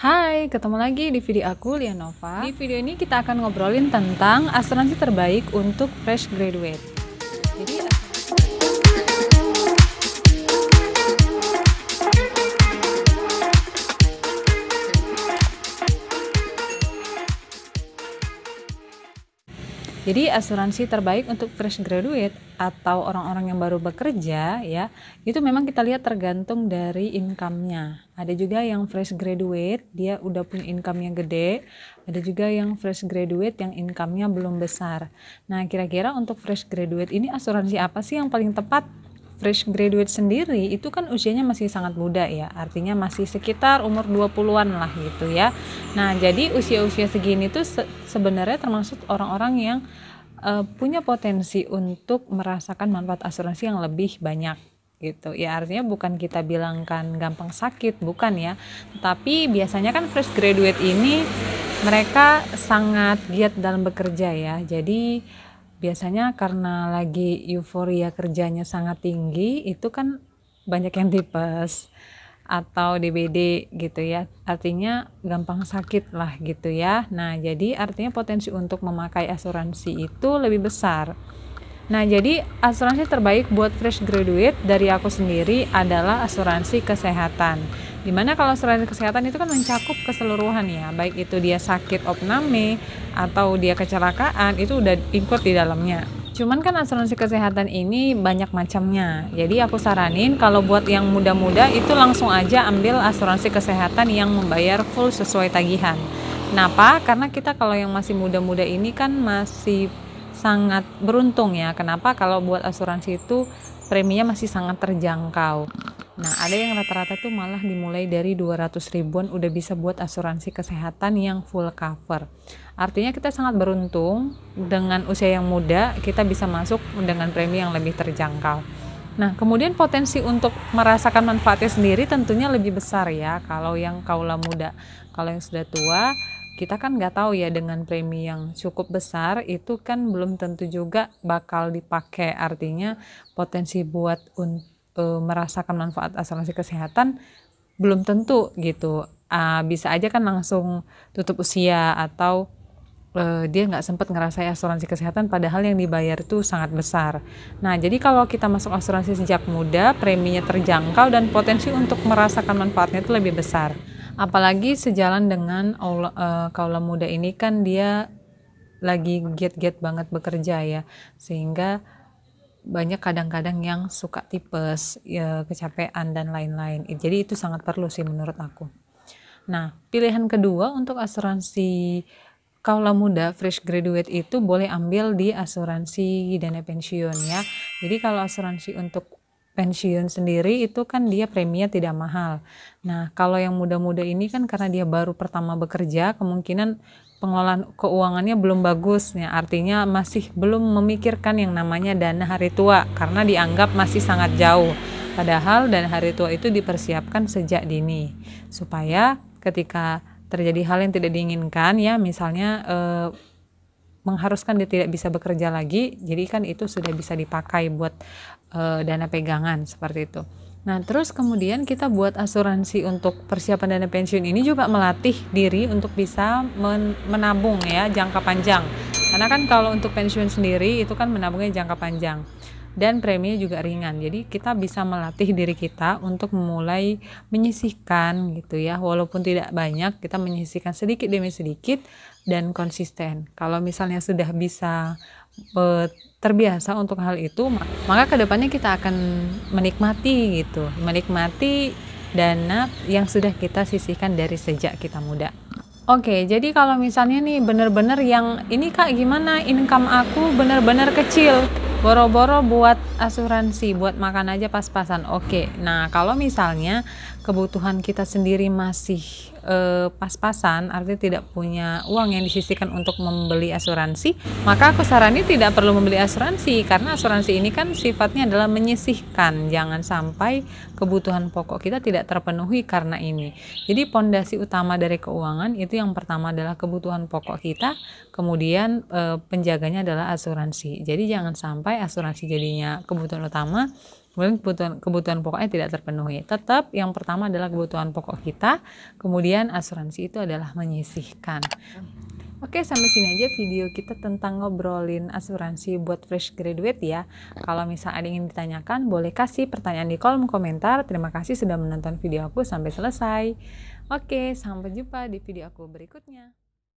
Hai, ketemu lagi di video aku, Lianova. Di video ini kita akan ngobrolin tentang asuransi terbaik untuk fresh graduate. Jadi asuransi terbaik untuk fresh graduate atau orang-orang yang baru bekerja ya, itu memang kita lihat tergantung dari income-nya. Ada juga yang fresh graduate, dia udah punya income yang gede. Ada juga yang fresh graduate yang income-nya belum besar. Nah, kira-kira untuk fresh graduate ini asuransi apa sih yang paling tepat? Fresh graduate sendiri itu kan usianya masih sangat muda ya, artinya masih sekitar umur 20-an lah gitu ya. Nah, jadi usia-usia segini tuh sebenarnya termasuk orang-orang yang punya potensi untuk merasakan manfaat asuransi yang lebih banyak gitu ya. Artinya bukan kita bilangkan gampang sakit, bukan ya, tapi biasanya kan fresh graduate ini mereka sangat giat dalam bekerja ya. Jadi biasanya karena lagi euforia kerjanya sangat tinggi, itu kan banyak yang tipes atau DBD gitu ya, artinya gampang sakit lah gitu ya. Nah, jadi artinya potensi untuk memakai asuransi itu lebih besar. Nah, jadi asuransi terbaik buat fresh graduate dari aku sendiri adalah asuransi kesehatan. Dimana kalau asuransi kesehatan itu kan mencakup keseluruhan ya, baik itu dia sakit opname atau dia kecelakaan, itu udah include di dalamnya. Cuman kan asuransi kesehatan ini banyak macamnya. Jadi aku saranin kalau buat yang muda-muda itu langsung aja ambil asuransi kesehatan yang membayar full sesuai tagihan. Kenapa? Karena kita kalau yang masih muda-muda ini kan masih sangat beruntung ya. Kenapa? Kalau buat asuransi itu preminya masih sangat terjangkau. Nah, ada yang rata-rata tuh malah dimulai dari 200 ribuan udah bisa buat asuransi kesehatan yang full cover. Artinya kita sangat beruntung dengan usia yang muda, kita bisa masuk dengan premi yang lebih terjangkau. Nah, kemudian potensi untuk merasakan manfaatnya sendiri tentunya lebih besar ya kalau yang kaula muda. Kalau yang sudah tua, kita kan nggak tahu ya, dengan premi yang cukup besar itu kan belum tentu juga bakal dipakai. Artinya potensi buat merasakan manfaat asuransi kesehatan belum tentu gitu. Bisa aja kan langsung tutup usia atau dia nggak sempat ngerasain asuransi kesehatan padahal yang dibayar itu sangat besar. Nah, jadi kalau kita masuk asuransi sejak muda, preminya terjangkau dan potensi untuk merasakan manfaatnya itu lebih besar. Apalagi sejalan dengan kaula muda ini kan dia lagi giat-giat banget bekerja ya, sehingga banyak kadang-kadang yang suka tipes, ya, kecapean dan lain-lain. Jadi itu sangat perlu sih menurut aku. Nah, pilihan kedua untuk asuransi kaula muda fresh graduate itu boleh ambil di asuransi dana pensiun ya. Jadi kalau asuransi untuk pensiun sendiri itu kan dia preminya tidak mahal. Nah, kalau yang muda-muda ini kan karena dia baru pertama bekerja, kemungkinan pengelolaan keuangannya belum bagus ya, artinya masih belum memikirkan yang namanya dana hari tua karena dianggap masih sangat jauh. Padahal dana hari tua itu dipersiapkan sejak dini supaya ketika terjadi hal yang tidak diinginkan ya, misalnya mengharuskan dia tidak bisa bekerja lagi, jadi kan itu sudah bisa dipakai buat dana pegangan seperti itu. Nah, terus kemudian kita buat asuransi untuk persiapan dana pensiun ini juga melatih diri untuk bisa menabung ya jangka panjang. Karena kan kalau untuk pensiun sendiri itu kan menabungnya jangka panjang dan preminya juga ringan. Jadi kita bisa melatih diri kita untuk memulai menyisihkan gitu ya. Walaupun tidak banyak, kita menyisihkan sedikit demi sedikit dan konsisten. Kalau misalnya sudah bisa terbiasa untuk hal itu, maka kedepannya kita akan menikmati dana yang sudah kita sisihkan dari sejak kita muda. Oke, jadi kalau misalnya nih bener-bener yang ini Kak, gimana income aku bener-bener kecil, boro-boro buat asuransi, buat makan aja pas-pasan. Oke, nah kalau misalnya kebutuhan kita sendiri masih pas-pasan, artinya tidak punya uang yang disisihkan untuk membeli asuransi, maka aku saranin tidak perlu membeli asuransi, karena asuransi ini kan sifatnya adalah menyisihkan. Jangan sampai kebutuhan pokok kita tidak terpenuhi karena ini. Jadi pondasi utama dari keuangan itu yang pertama adalah kebutuhan pokok kita, kemudian penjaganya adalah asuransi. Jadi jangan sampai asuransi jadinya kebutuhan utama, kemudian kebutuhan pokoknya tidak terpenuhi. Tetap yang pertama adalah kebutuhan pokok kita, kemudian asuransi itu adalah menyisihkan. Oke, sampai sini aja video kita tentang ngobrolin asuransi buat fresh graduate ya. Kalau misalnya ada yang ingin ditanyakan, boleh kasih pertanyaan di kolom komentar. Terima kasih sudah menonton video aku sampai selesai. Oke, sampai jumpa di video aku berikutnya.